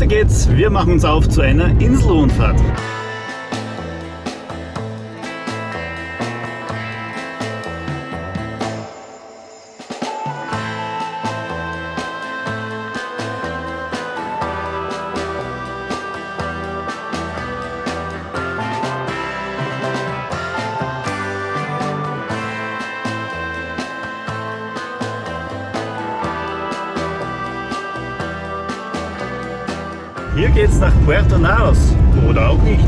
Weiter geht's, wir machen uns auf zu einer Inselrundfahrt. Hier geht's nach Puerto Naos, oder auch nicht.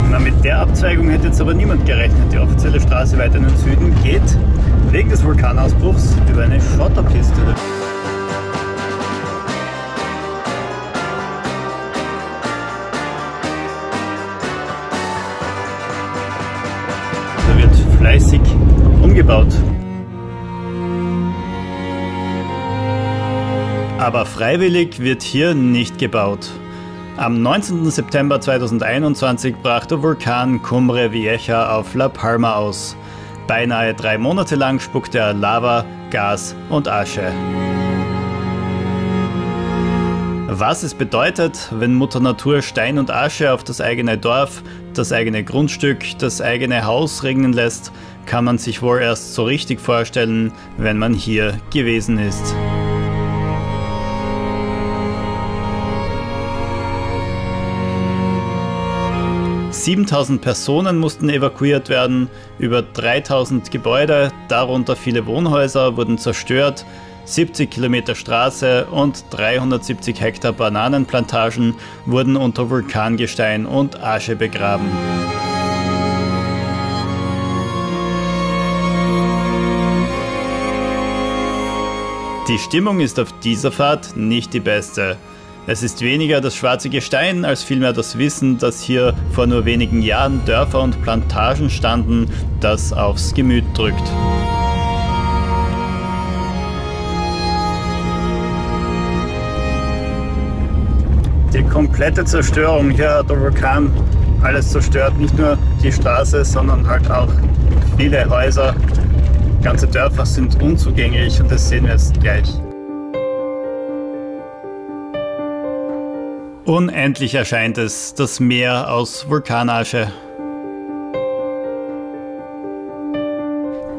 Na, mit der Abzweigung hätte jetzt aber niemand gerechnet. Die offizielle Straße weiter in den Süden geht wegen des Vulkanausbruchs über eine Schotterpiste. Da wird fleißig umgebaut. Aber freiwillig wird hier nicht gebaut. Am 19. September 2021 brach der Vulkan Cumbre Vieja auf La Palma aus. Beinahe 3 Monate lang spuckte er Lava, Gas und Asche. Was es bedeutet, wenn Mutter Natur Stein und Asche auf das eigene Dorf, das eigene Grundstück, das eigene Haus regnen lässt, kann man sich wohl erst so richtig vorstellen, wenn man hier gewesen ist. –7.000 Personen mussten evakuiert werden, über 3.000 Gebäude, darunter viele Wohnhäuser, wurden zerstört, 70 Kilometer Straße und 370 Hektar Bananenplantagen wurden unter Vulkangestein und Asche begraben. Die Stimmung ist auf dieser Fahrt nicht die beste. Es ist weniger das schwarze Gestein als vielmehr das Wissen, dass hier vor nur wenigen Jahren Dörfer und Plantagen standen, das aufs Gemüt drückt. Die komplette Zerstörung, hier hat der Vulkan alles zerstört, nicht nur die Straße, sondern halt auch viele Häuser. Ganze Dörfer sind unzugänglich und das sehen wir jetzt gleich. Unendlich erscheint es, das Meer aus Vulkanasche.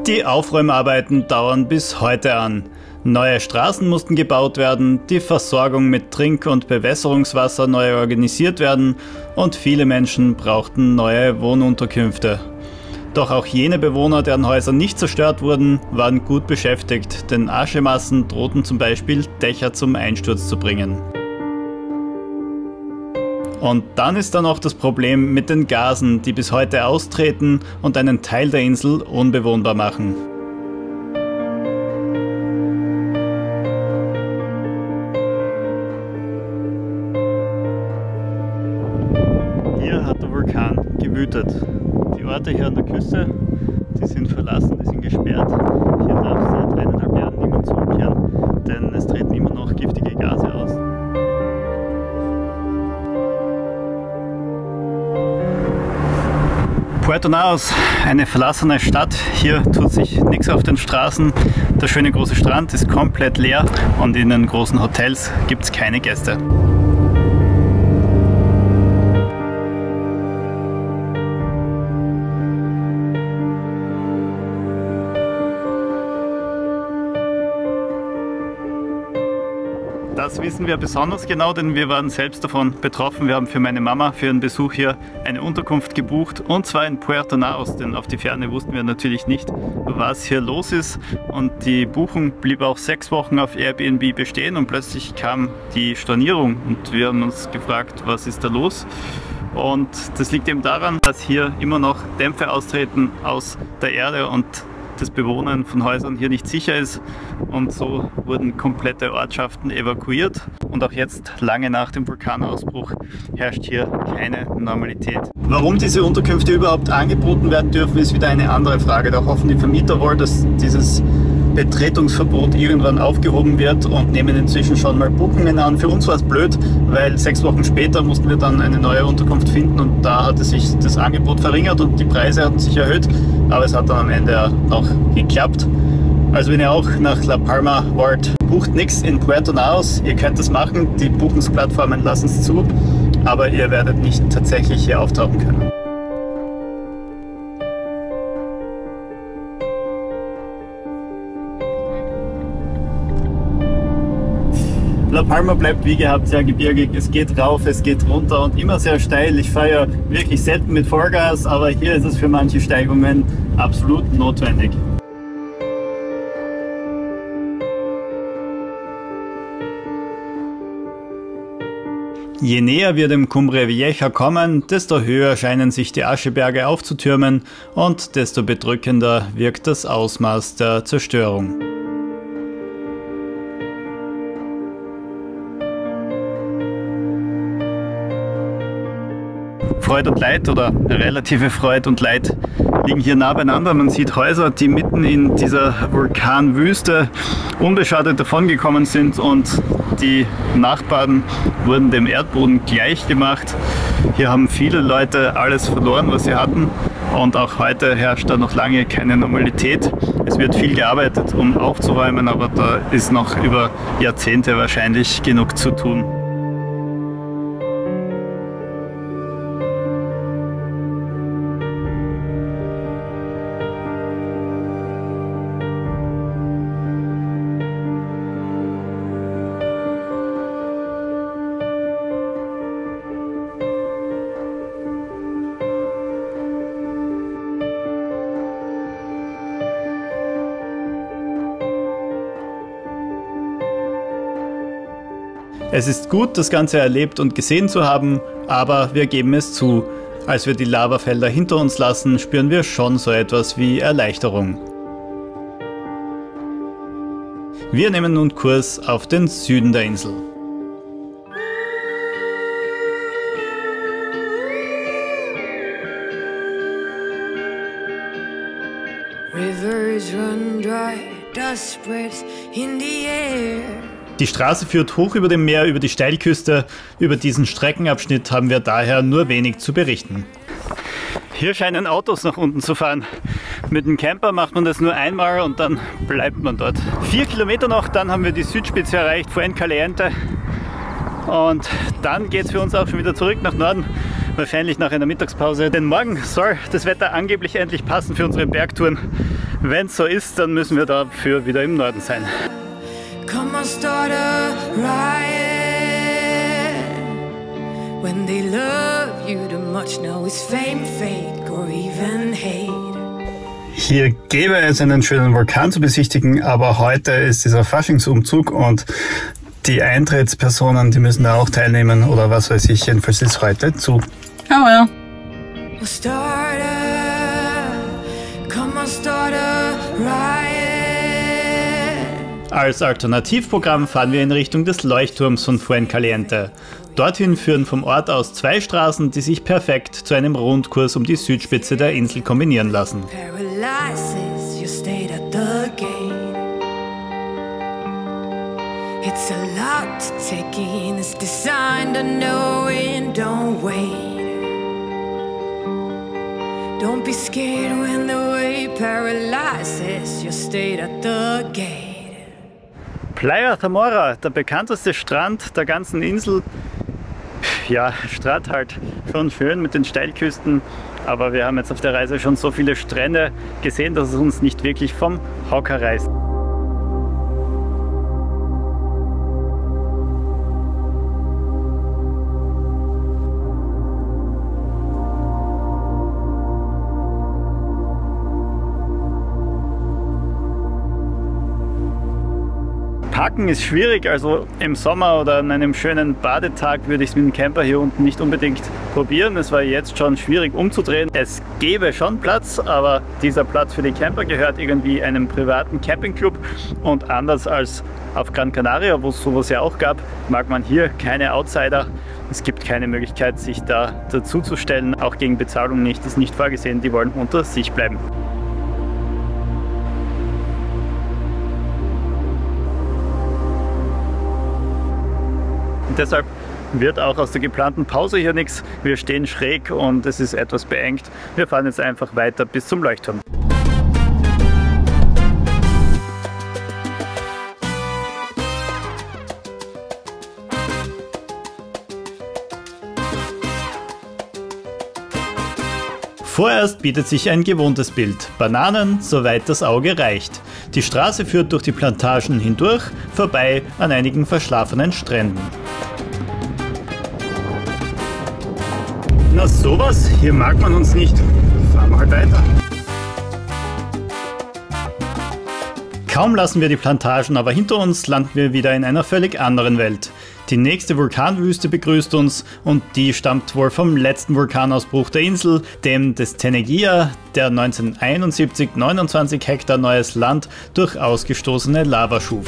Die Aufräumarbeiten dauern bis heute an. Neue Straßen mussten gebaut werden, die Versorgung mit Trink- und Bewässerungswasser neu organisiert werden und viele Menschen brauchten neue Wohnunterkünfte. Doch auch jene Bewohner, deren Häuser nicht zerstört wurden, waren gut beschäftigt, denn Aschemassen drohten zum Beispiel Dächer zum Einsturz zu bringen. Und dann ist da noch das Problem mit den Gasen, die bis heute austreten und einen Teil der Insel unbewohnbar machen. Hier hat der Vulkan gewütet. Die Orte hier an der Küste, die sind verlassen, die sind gesperrt. Hier darf seit 1,5 Jahren niemand zurückkehren, denn es treten immer noch giftige Gase aus. Puerto Naos, eine verlassene Stadt. Hier tut sich nichts auf den Straßen. Der schöne große Strand ist komplett leer und in den großen Hotels gibt es keine Gäste. Das wissen wir besonders genau, denn wir waren selbst davon betroffen. Wir haben für meine Mama für einen Besuch hier eine Unterkunft gebucht, und zwar in Puerto Naos, denn auf die Ferne wussten wir natürlich nicht, was hier los ist. Und die Buchung blieb auch 6 Wochen auf Airbnb bestehen und plötzlich kam die Stornierung und wir haben uns gefragt, was ist da los? Und das liegt eben daran, dass hier immer noch Dämpfe austreten aus der Erde und das Bewohnen von Häusern hier nicht sicher ist, und so wurden komplette Ortschaften evakuiert, und auch jetzt, lange nach dem Vulkanausbruch, herrscht hier keine Normalität. Warum diese Unterkünfte überhaupt angeboten werden dürfen, ist wieder eine andere Frage. Da hoffen die Vermieter wohl, dass dieses Betretungsverbot irgendwann aufgehoben wird, und nehmen inzwischen schon mal Buchungen an. Für uns war es blöd, weil 6 Wochen später mussten wir dann eine neue Unterkunft finden, und da hatte sich das Angebot verringert und die Preise hatten sich erhöht, aber es hat dann am Ende auch geklappt. Also wenn ihr auch nach La Palma wollt, bucht nichts in Puerto Naos. Ihr könnt das machen, die Buchungsplattformen lassen es zu, aber ihr werdet nicht tatsächlich hier auftauchen können. La Palma bleibt wie gehabt sehr gebirgig, es geht rauf, es geht runter und immer sehr steil. Ich fahre ja wirklich selten mit Vollgas, aber hier ist es für manche Steigungen absolut notwendig. Je näher wir dem Cumbre Vieja kommen, desto höher scheinen sich die Ascheberge aufzutürmen und desto bedrückender wirkt das Ausmaß der Zerstörung. Freude und Leid oder relative Freude und Leid liegen hier nah beieinander. Man sieht Häuser, die mitten in dieser Vulkanwüste unbeschadet davongekommen sind und die Nachbarn wurden dem Erdboden gleich gemacht. Hier haben viele Leute alles verloren, was sie hatten, und auch heute herrscht da noch lange keine Normalität. Es wird viel gearbeitet, um aufzuräumen, aber da ist noch über Jahrzehnte wahrscheinlich genug zu tun. Es ist gut, das Ganze erlebt und gesehen zu haben, aber wir geben es zu. Als wir die Lavafelder hinter uns lassen, spüren wir schon so etwas wie Erleichterung. Wir nehmen nun Kurs auf den Süden der Insel. Rivers run dry, dust spreads in the air. Die Straße führt hoch über dem Meer, über die Steilküste. Über diesen Streckenabschnitt haben wir daher nur wenig zu berichten. Hier scheinen Autos nach unten zu fahren. Mit dem Camper macht man das nur einmal und dann bleibt man dort. 4 Kilometer noch, dann haben wir die Südspitze erreicht, Fuencaliente. Und dann geht es für uns auch schon wieder zurück nach Norden. Wahrscheinlich nach einer Mittagspause. Denn morgen soll das Wetter angeblich endlich passen für unsere Bergtouren. Wenn es so ist, dann müssen wir dafür wieder im Norden sein. Come on, start a riot. When they love you too much, now it's fame, fake or even hate. Hier gäbe es einen schönen Vulkan zu besichtigen, aber heute ist dieser Faschingsumzug und die Eintrittspersonen, die müssen da auch teilnehmen oder was weiß ich, jedenfalls ist heute zu. Oh well. We'll start come on, start a riot. Als Alternativprogramm fahren wir in Richtung des Leuchtturms von Fuencaliente. Dorthin führen vom Ort aus 2 Straßen, die sich perfekt zu einem Rundkurs um die Südspitze der Insel kombinieren lassen. Paralysis, you stayed at the gate. It's a lot to take in, it's designed to know it, don't wait. Don't be scared when the way paralyzes, you stayed at the gate. Playa Zamora, der bekannteste Strand der ganzen Insel. Ja, Strand halt schon schön mit den Steilküsten, aber wir haben jetzt auf der Reise schon so viele Strände gesehen, dass es uns nicht wirklich vom Hocker reißt. Parken ist schwierig, also im Sommer oder an einem schönen Badetag würde ich es mit dem Camper hier unten nicht unbedingt probieren. Es war jetzt schon schwierig umzudrehen. Es gäbe schon Platz, aber dieser Platz für die Camper gehört irgendwie einem privaten Campingclub und anders als auf Gran Canaria, wo es sowas ja auch gab, mag man hier keine Outsider. Es gibt keine Möglichkeit, sich da dazuzustellen, auch gegen Bezahlung nicht, ist nicht vorgesehen, die wollen unter sich bleiben. Deshalb wird auch aus der geplanten Pause hier nichts. Wir stehen schräg und es ist etwas beengt. Wir fahren jetzt einfach weiter bis zum Leuchtturm. Vorerst bietet sich ein gewohntes Bild. Bananen, soweit das Auge reicht. Die Straße führt durch die Plantagen hindurch, vorbei an einigen verschlafenen Stränden. Na sowas, hier mag man uns nicht. Fahren wir halt weiter. Kaum lassen wir die Plantagen aber hinter uns, landen wir wieder in einer völlig anderen Welt. Die nächste Vulkanwüste begrüßt uns und die stammt wohl vom letzten Vulkanausbruch der Insel, dem des Tenegia, der 1971 29 Hektar neues Land durch ausgestoßene Lava schuf.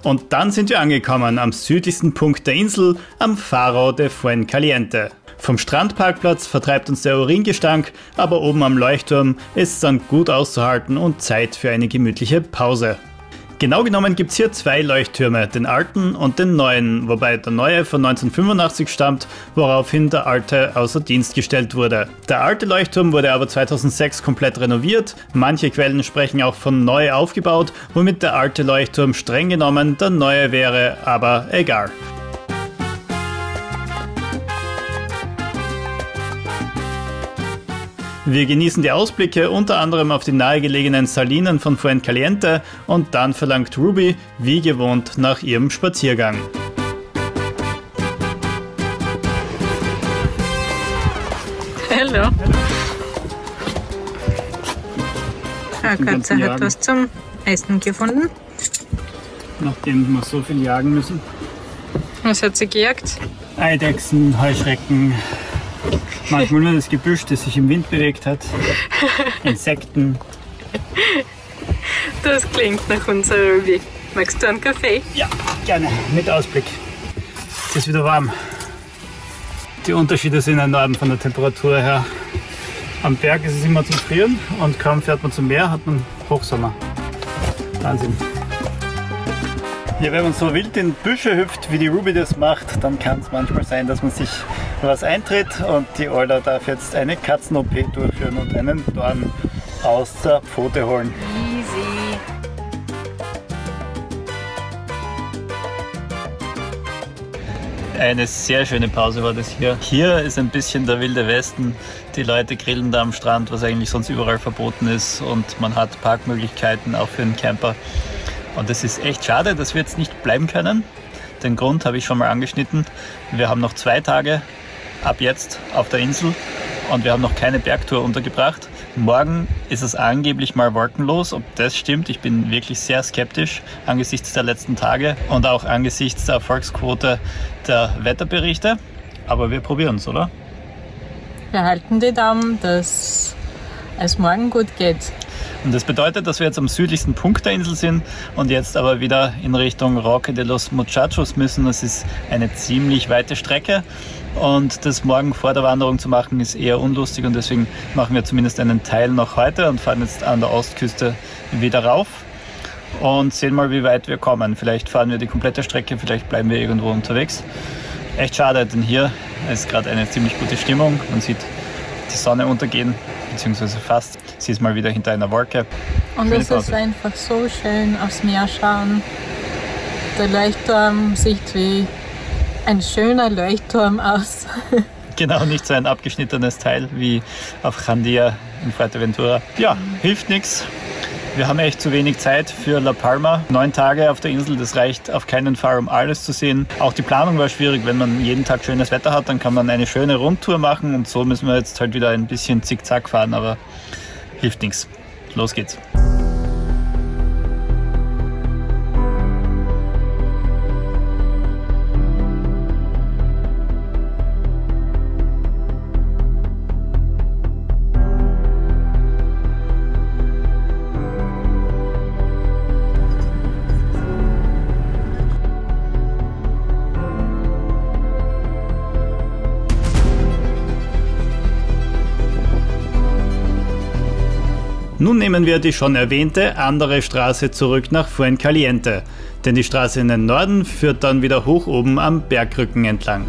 Und dann sind wir angekommen am südlichsten Punkt der Insel, am Faro de Fuencaliente. Vom Strandparkplatz vertreibt uns der Uringestank, aber oben am Leuchtturm ist es dann gut auszuhalten und Zeit für eine gemütliche Pause. Genau genommen gibt es hier zwei Leuchttürme, den alten und den neuen, wobei der neue von 1985 stammt, woraufhin der alte außer Dienst gestellt wurde. Der alte Leuchtturm wurde aber 2006 komplett renoviert, manche Quellen sprechen auch von neu aufgebaut, womit der alte Leuchtturm streng genommen der neue wäre, aber egal. Wir genießen die Ausblicke unter anderem auf die nahegelegenen Salinen von Fuencaliente und dann verlangt Ruby, wie gewohnt, nach ihrem Spaziergang. Hallo. Frau Katze hat was zum Essen gefunden. Nachdem wir so viel jagen müssen. Was hat sie gejagt? Eidechsen, Heuschrecken. Manchmal nur das Gebüsch, das sich im Wind bewegt hat. Insekten. Das klingt nach unserer Ruby. Magst du einen Kaffee? Ja, gerne. Mit Ausblick. Es ist wieder warm. Die Unterschiede sind enorm von der Temperatur her. Am Berg ist es immer zum Frieren und kaum fährt man zum Meer, hat man Hochsommer. Wahnsinn. Ja, wenn man so wild in Büsche hüpft, wie die Ruby das macht, dann kann es manchmal sein, dass man sich was eintritt und die Orla darf jetzt eine Katzen-OP durchführen und einen Dorn aus der Pfote holen. Easy. Eine sehr schöne Pause war das hier. Hier ist ein bisschen der wilde Westen. Die Leute grillen da am Strand, was eigentlich sonst überall verboten ist, und man hat Parkmöglichkeiten auch für einen Camper. Und es ist echt schade, dass wir jetzt nicht bleiben können. Den Grund habe ich schon mal angeschnitten. Wir haben noch 2 Tage ab jetzt auf der Insel und wir haben noch keine Bergtour untergebracht. Morgen ist es angeblich mal wolkenlos. Ob das stimmt, ich bin wirklich sehr skeptisch angesichts der letzten Tage und auch angesichts der Erfolgsquote der Wetterberichte. Aber wir probieren es, oder? Wir halten die Daumen, dass es morgen gut geht. Und das bedeutet, dass wir jetzt am südlichsten Punkt der Insel sind und jetzt aber wieder in Richtung Roque de los Muchachos müssen. Das ist eine ziemlich weite Strecke und das morgen vor der Wanderung zu machen ist eher unlustig, und deswegen machen wir zumindest einen Teil noch heute und fahren jetzt an der Ostküste wieder rauf und sehen mal, wie weit wir kommen. Vielleicht fahren wir die komplette Strecke, vielleicht bleiben wir irgendwo unterwegs. Echt schade, denn hier ist gerade eine ziemlich gute Stimmung. Man sieht die Sonne untergehen, beziehungsweise fast. Sie ist mal wieder hinter einer Wolke. Und es ist einfach so schön aufs Meer schauen. Der Leuchtturm sieht wie ein schöner Leuchtturm aus. Genau, nicht so ein abgeschnittenes Teil wie auf Jandia in Fuerteventura. Ja, hilft nichts. Wir haben echt zu wenig Zeit für La Palma. 9 Tage auf der Insel, das reicht auf keinen Fall, um alles zu sehen. Auch die Planung war schwierig. Wenn man jeden Tag schönes Wetter hat, dann kann man eine schöne Rundtour machen, und so müssen wir jetzt halt wieder ein bisschen zickzack fahren, aber hilft nichts. Los geht's. Nun nehmen wir die schon erwähnte andere Straße zurück nach Fuencaliente, denn die Straße in den Norden führt dann wieder hoch oben am Bergrücken entlang.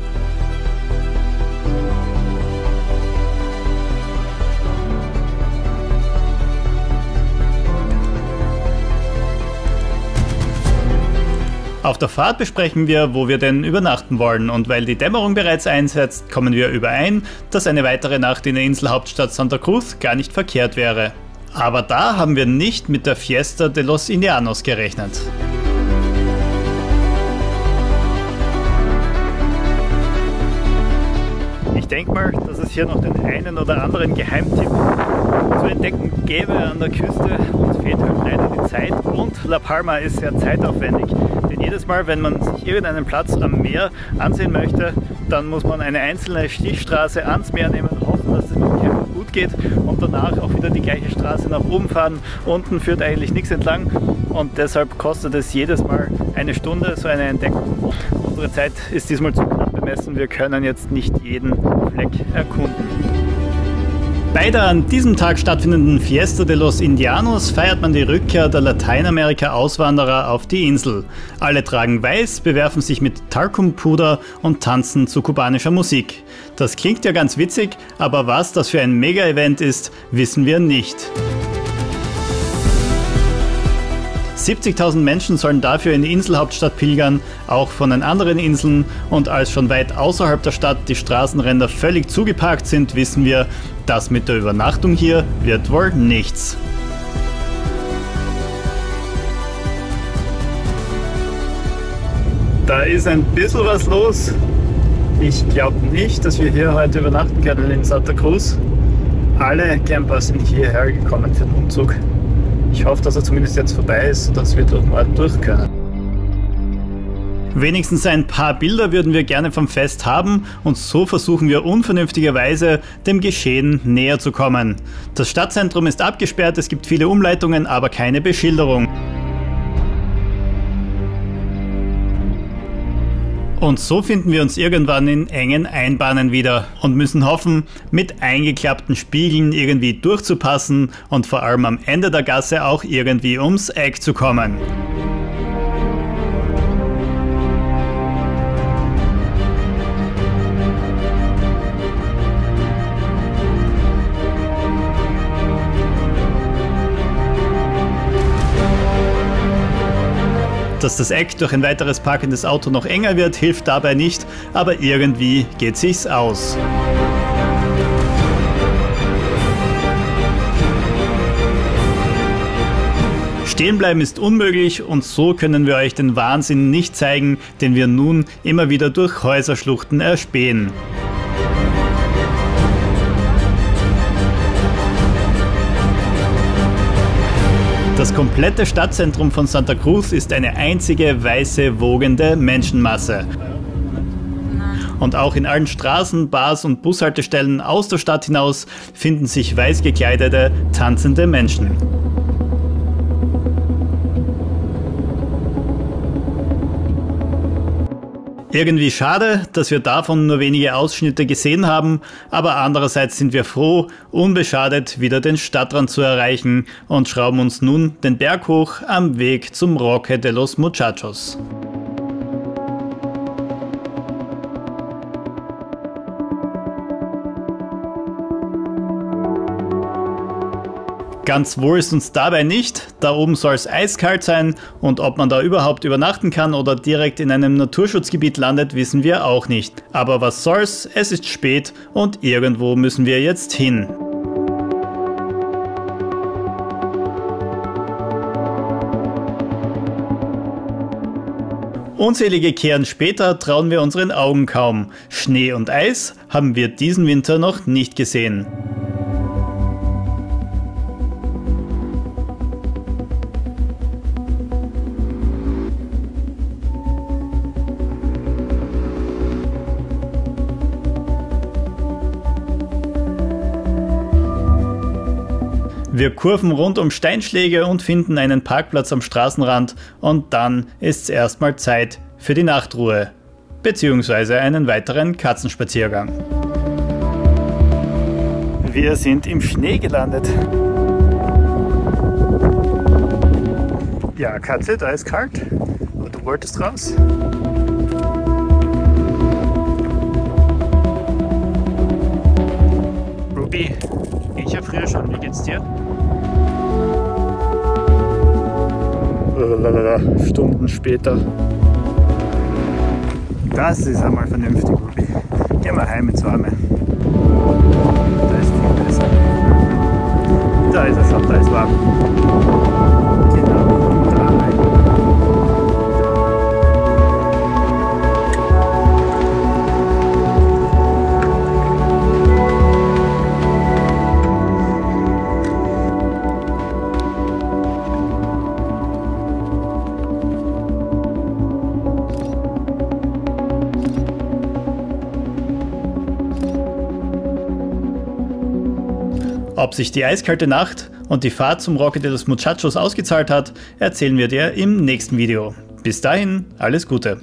Auf der Fahrt besprechen wir, wo wir denn übernachten wollen, und weil die Dämmerung bereits einsetzt, kommen wir überein, dass eine weitere Nacht in der Inselhauptstadt Santa Cruz gar nicht verkehrt wäre. Aber da haben wir nicht mit der Fiesta de los Indianos gerechnet. Ich denke mal, dass es hier noch den einen oder anderen Geheimtipp zu entdecken gäbe an der Küste. Uns fehlt halt leider die Zeit und La Palma ist sehr zeitaufwendig. Denn jedes Mal, wenn man sich irgendeinen Platz am Meer ansehen möchte, dann muss man eine einzelne Stichstraße ans Meer nehmen, hoffen, dass es mit dem Camper gut geht und danach auch wieder die gleiche Straße nach oben fahren. Unten führt eigentlich nichts entlang und deshalb kostet es jedes Mal eine Stunde, so eine Entdeckung. Unsere Zeit ist diesmal zu knapp bemessen, wir können jetzt nicht jeden Fleck erkunden. Bei der an diesem Tag stattfindenden Fiesta de los Indianos feiert man die Rückkehr der Lateinamerika-Auswanderer auf die Insel. Alle tragen weiß, bewerfen sich mit Talkumpuder und tanzen zu kubanischer Musik. Das klingt ja ganz witzig, aber was das für ein Mega-Event ist, wissen wir nicht. 70.000 Menschen sollen dafür in die Inselhauptstadt pilgern, auch von den anderen Inseln, und als schon weit außerhalb der Stadt die Straßenränder völlig zugeparkt sind, wissen wir, das mit der Übernachtung hier wird wohl nichts. Da ist ein bisschen was los. Ich glaube nicht, dass wir hier heute übernachten können in Santa Cruz. Alle Camper sind hierher gekommen für den Umzug. Ich hoffe, dass er zumindest jetzt vorbei ist, sodass wir durch den Ort durch können. Wenigstens ein paar Bilder würden wir gerne vom Fest haben und so versuchen wir unvernünftigerweise dem Geschehen näher zu kommen. Das Stadtzentrum ist abgesperrt, es gibt viele Umleitungen, aber keine Beschilderung. Und so finden wir uns irgendwann in engen Einbahnen wieder und müssen hoffen, mit eingeklappten Spiegeln irgendwie durchzupassen und vor allem am Ende der Gasse auch irgendwie ums Eck zu kommen. Dass das Eck durch ein weiteres parkendes Auto noch enger wird, hilft dabei nicht, aber irgendwie geht sich's aus. Stehenbleiben ist unmöglich und so können wir euch den Wahnsinn nicht zeigen, den wir nun immer wieder durch Häuserschluchten erspähen. Das komplette Stadtzentrum von Santa Cruz ist eine einzige weiße, wogende Menschenmasse. Und auch in allen Straßen, Bars und Bushaltestellen aus der Stadt hinaus finden sich weiß gekleidete, tanzende Menschen. Irgendwie schade, dass wir davon nur wenige Ausschnitte gesehen haben, aber andererseits sind wir froh, unbeschadet wieder den Stadtrand zu erreichen und schrauben uns nun den Berg hoch am Weg zum Roque de los Muchachos. Ganz wohl ist uns dabei nicht, da oben soll es eiskalt sein und ob man da überhaupt übernachten kann oder direkt in einem Naturschutzgebiet landet, wissen wir auch nicht. Aber was soll's, es ist spät und irgendwo müssen wir jetzt hin. Unzählige Kehren später trauen wir unseren Augen kaum. Schnee und Eis haben wir diesen Winter noch nicht gesehen. Wir kurven rund um Steinschläge und finden einen Parkplatz am Straßenrand und dann ist's erstmal Zeit für die Nachtruhe, beziehungsweise einen weiteren Katzenspaziergang. Wir sind im Schnee gelandet. Ja, Katze, da ist kalt. Aber du wolltest raus. Ruby, ich ja früher schon. Wie geht's dir? Stunden später. Das ist einmal vernünftig, Ruby. Geh mal heim ins Warme. Da ist viel besser. Da ist er schon, da ist warm. Genau, da rein. Ob sich die eiskalte Nacht und die Fahrt zum Roque de los Muchachos ausgezahlt hat, erzählen wir dir im nächsten Video. Bis dahin, alles Gute!